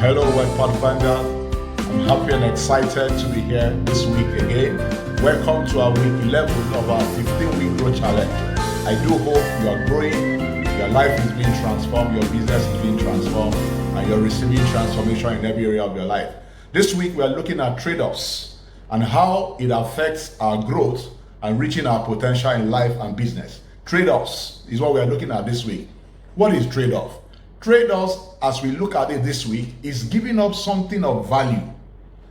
Hello, web pathfinder. I'm happy and excited to be here this week again. Welcome to our week 11 of our 15-week growth challenge. I do hope you are growing, your life is being transformed, your business is being transformed, and you're receiving transformation in every area of your life. This week we are looking at trade-offs and how it affects our growth and reaching our potential in life and business. Trade-offs is what we are looking at this week. What is trade-off? Trade-offs, as we look at it this week, is giving up something of value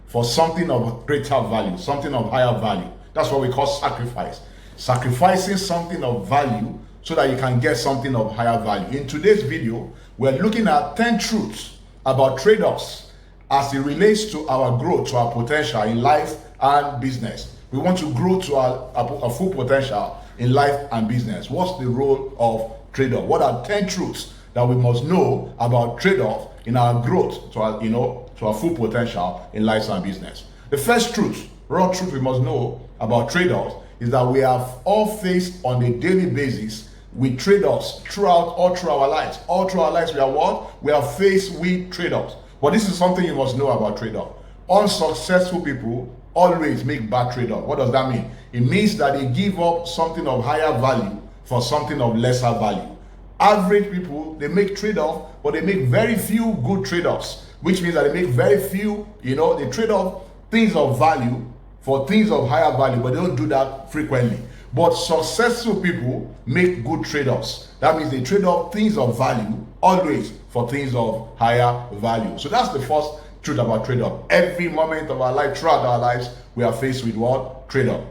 for something of greater value, something of higher value. That's what we call sacrifice. Sacrificing something of value so that you can get something of higher value. In today's video, we're looking at 10 truths about trade-offs as it relates to our growth, to our potential in life and business. We want to grow to our full potential in life and business. What's the role of trade-off? What are 10 truths that we must know about trade-off in our growth to our full potential in life and business? The first truth, raw truth we must know about trade-offs is that we have all faced on a daily basis with trade-offs all through our lives. All through our lives we are what? We are faced with trade-offs. But this is something you must know about trade-off. Unsuccessful people always make bad trade-off. What does that mean? It means that they give up something of higher value for something of lesser value. Average people, they make trade-off, but they make very few good trade-offs, which means that they make very few, they trade off things of value for things of higher value, but they don't do that frequently. But successful people make good trade-offs. That means they trade off things of value always for things of higher value. So that's the first truth about trade-off. Every moment of our life, throughout our lives, we are faced with what? Trade-off.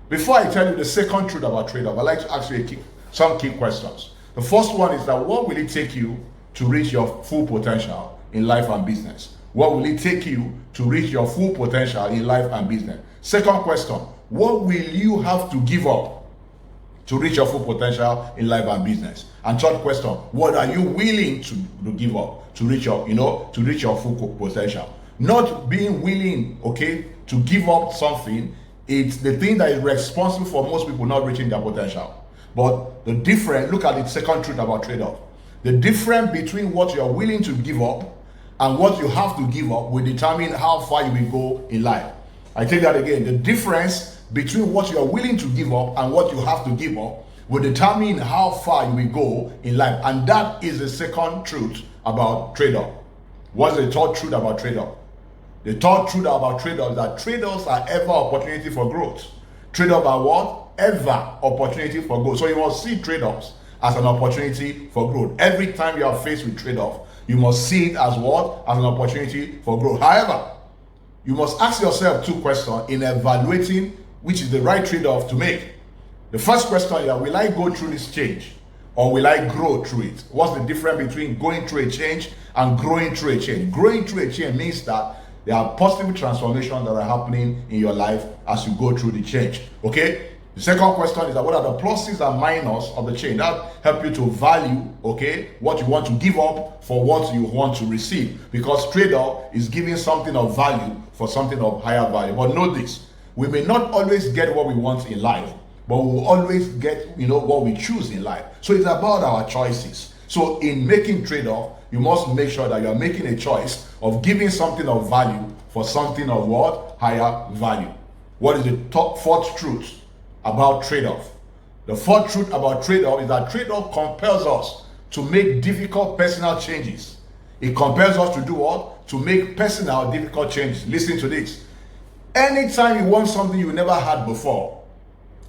Before I tell you the second truth about trade-off, I'd like to ask you some key questions. The first one is that what will it take you to reach your full potential in life and business? What will it take you to reach your full potential in life and business? Second question, what will you have to give up to reach your full potential in life and business? And third question, what are you willing to give up to reach your full potential? Not being willing, to give up something, it's the thing that is responsible for most people not reaching their potential. But the difference, look at the second truth about trade-off. The difference between what you are willing to give up and what you have to give up will determine how far you will go in life. I take that again. The difference between what you are willing to give up and what you have to give up will determine how far you will go in life. And that is the second truth about trade-off. What's the third truth about trade-off? The third truth about trade-off is that trade-offs are ever opportunity for growth. Trade-off are what? Ever opportunity for growth. So you must see trade-offs as an opportunity for growth. Every time you are faced with trade-off, you must see it as what? As an opportunity for growth. However, you must ask yourself two questions in evaluating which is the right trade-off to make. The first question is, will I go through this change or will I grow through it? What's the difference between going through a change and growing through a change? Growing through a change means that there are positive transformations that are happening in your life as you go through the change. Okay? The second question is that what are the pluses and minus of the change? That help you to value, what you want to give up for what you want to receive. Because trade-off is giving something of value for something of higher value. But know this, we may not always get what we want in life, but we will always get, what we choose in life. So it's about our choices. So in making trade-off, you must make sure that you are making a choice of giving something of value for something of what? Higher value. What is the fourth truth about trade-off? The fourth truth about trade-off is that trade-off compels us to make difficult personal changes. It compels us to do what? To make personal difficult changes. Listen to this. Anytime you want something you never had before,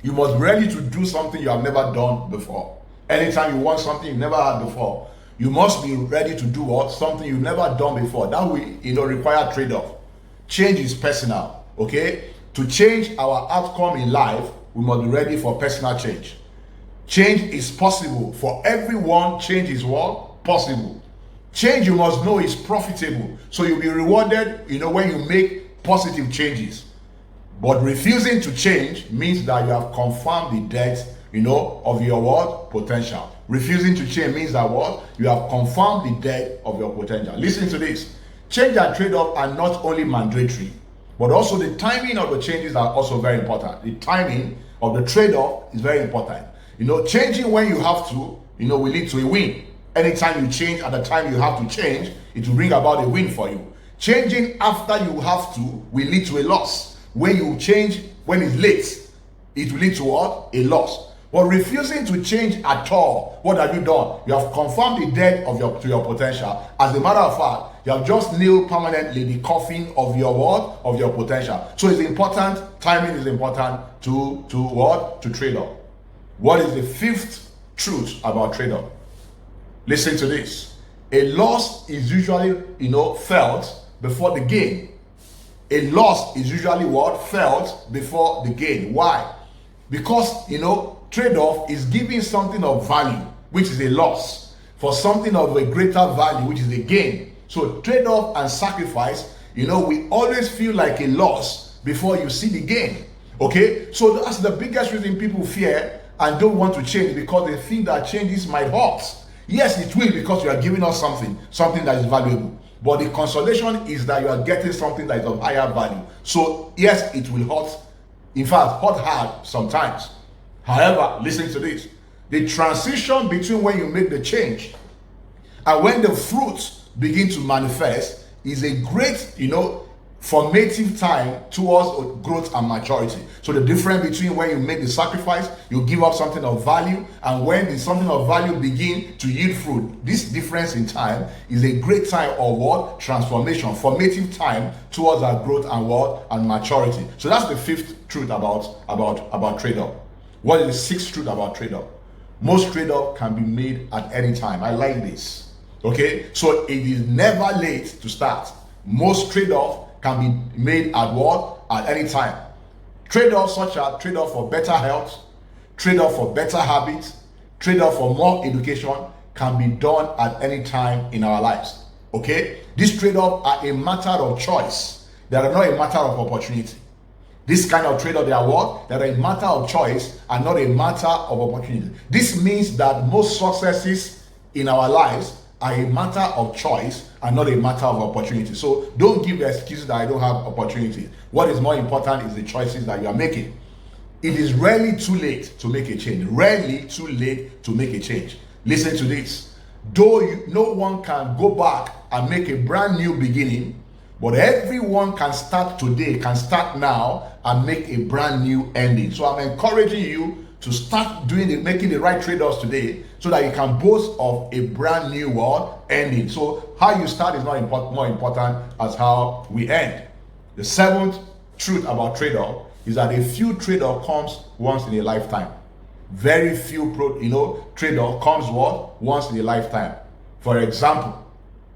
you must be ready to do something you have never done before. Anytime you want something you never had before, you must be ready to do what? Something you've never done before. That will require trade-off. Change is personal. To change our outcome in life, we must be ready for personal change. Change is possible. For everyone, change is what? Possible. Change, you must know, is profitable. So you'll be rewarded, when you make positive changes. But refusing to change means that you have confirmed the death, of your what? Potential. Refusing to change means that what? You have confirmed the death of your potential. Listen to this. Change and trade-off are not only mandatory, but also the timing of the changes are also very important. The timing of the trade-off is very important. Changing when you have to, will lead to a win. Anytime you change at the time you have to change, it will bring about a win for you. Changing after you have to will lead to a loss. When you change when it's late, it will lead to what? A loss. But refusing to change at all, what have you done? You have confirmed the death to your potential. As a matter of fact, you have just nailed permanently the coffin of your what? Of your potential. So it's important, timing is important to what? To trade off. What is the fifth truth about trade off? Listen to this. A loss is usually, felt before the gain. A loss is usually what? Felt before the gain. Why? Because, trade-off is giving something of value, which is a loss, for something of a greater value, which is a gain. So trade-off and sacrifice, we always feel like a loss before you see the gain. Okay? So that's the biggest reason people fear and don't want to change, because they think that changes might hurt. Yes, it will, because you are giving us something that is valuable. But the consolation is that you are getting something that is of higher value. So yes, it will hurt. In fact, hurt hard sometimes. However, listen to this. The transition between when you make the change and when the fruits begin to manifest is a great, formative time towards growth and maturity. So the difference between when you make the sacrifice, you give up something of value, and when the something of value begin to yield fruit, this difference in time is a great time of what? Transformation, formative time towards our growth and what? And maturity. So that's the fifth truth about trade-off. What is the sixth truth about trade-off? Most trade-off can be made at any time. I like this. Okay, so it is never late to start. Most trade-off can be made at what? At any time. Trade-offs such as trade-off for better health, trade-off for better habits, trade-off for more education can be done at any time in our lives. Okay? These trade-offs are a matter of choice. They are not a matter of opportunity. This kind of trade-off, they are what? They are a matter of choice and not a matter of opportunity. This means that most successes in our lives are a matter of choice and not a matter of opportunity. So don't give the excuses that I don't have opportunities. What is more important is the choices that you are making. It is rarely too late to make a change. Rarely too late to make a change. Listen to this. Though no one can go back and make a brand new beginning, but everyone can start today, can start now and make a brand new ending. So I'm encouraging you to start making the right trade-offs today, so that you can boast of a brand new world ending. So how you start is not more important as how we end. The seventh truth about trade-off is that a few trade-off comes once in a lifetime. Very few trade-off comes what? Once in a lifetime. For example,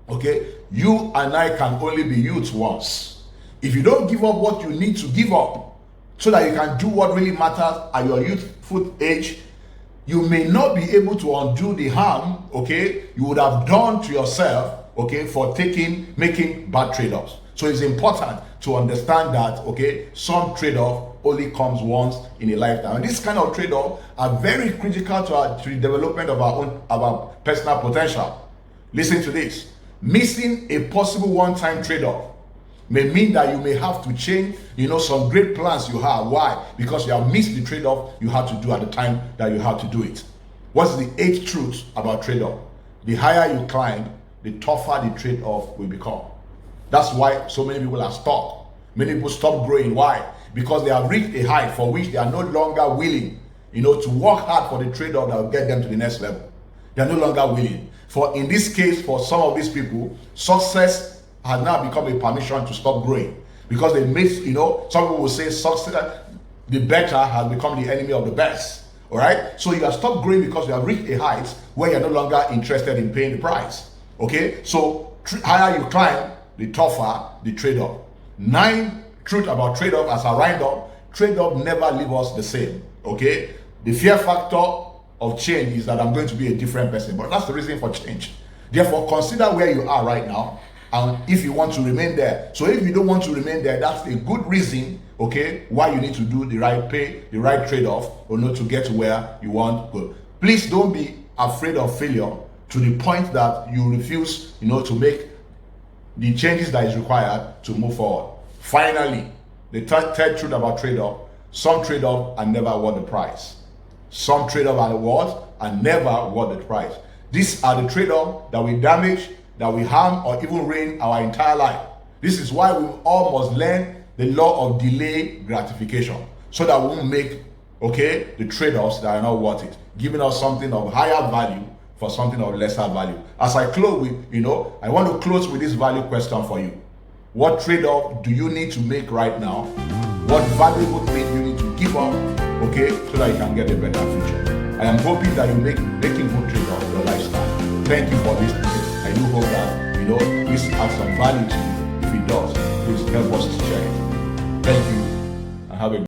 okay, you and I can only be youths once. If you don't give up what you need to give up so that you can do what really matters at your youthful age, you may not be able to undo the harm, okay, you would have done to yourself, okay, for making bad trade-offs. So it's important to understand that, okay, some trade-off only comes once in a lifetime. And this kind of trade-off are very critical to the development of our personal potential. Listen to this. Missing a possible one-time trade-off may mean that you may have to change, some great plans you have. Why? Because you have missed the trade-off you had to do at the time that you had to do it. What's the eighth truth about trade-off? The higher you climb, the tougher the trade-off will become. That's why so many people are stuck. Many people stop growing. Why? Because they have reached a height for which they are no longer willing, to work hard for the trade-off that will get them to the next level. They are no longer willing. For in this case, for some of these people, success has now become a permission to stop growing, because they miss, some people will say success, the better has become the enemy of the best. All right, so you have stopped growing because you have reached a height where you're no longer interested in paying the price. Okay, so higher you climb, the tougher the trade-off. 9 truth about trade-off as I wind up. Trade-off never leave us the same. Okay, the fear factor of change is that I'm going to be a different person, but that's the reason for change. Therefore, consider where you are right now, and if you want to remain there. So if you don't want to remain there, that's a good reason, okay, why you need to do the right trade-off, or not to get to where you want to go. Please don't be afraid of failure to the point that you refuse, to make the changes that is required to move forward. Finally, the third truth about trade-off: some trade-off are never worth the price. Some trade-off are worth and never worth the price. These are the trade-offs that will damage, that will harm, or even ruin our entire life. This is why we all must learn the law of delayed gratification, so that we won't make, the trade-offs that are not worth it, giving us something of higher value for something of lesser value. As I close with, I want to close with this value question for you. What trade-off do you need to make right now? What valuable thing you need to give up, so that you can get a better future? I am hoping that you making good trade-off in your lifestyle. Thank you for listening. I do hope that, this adds some value to you. If it does, please help us to share it. Thank you, and have a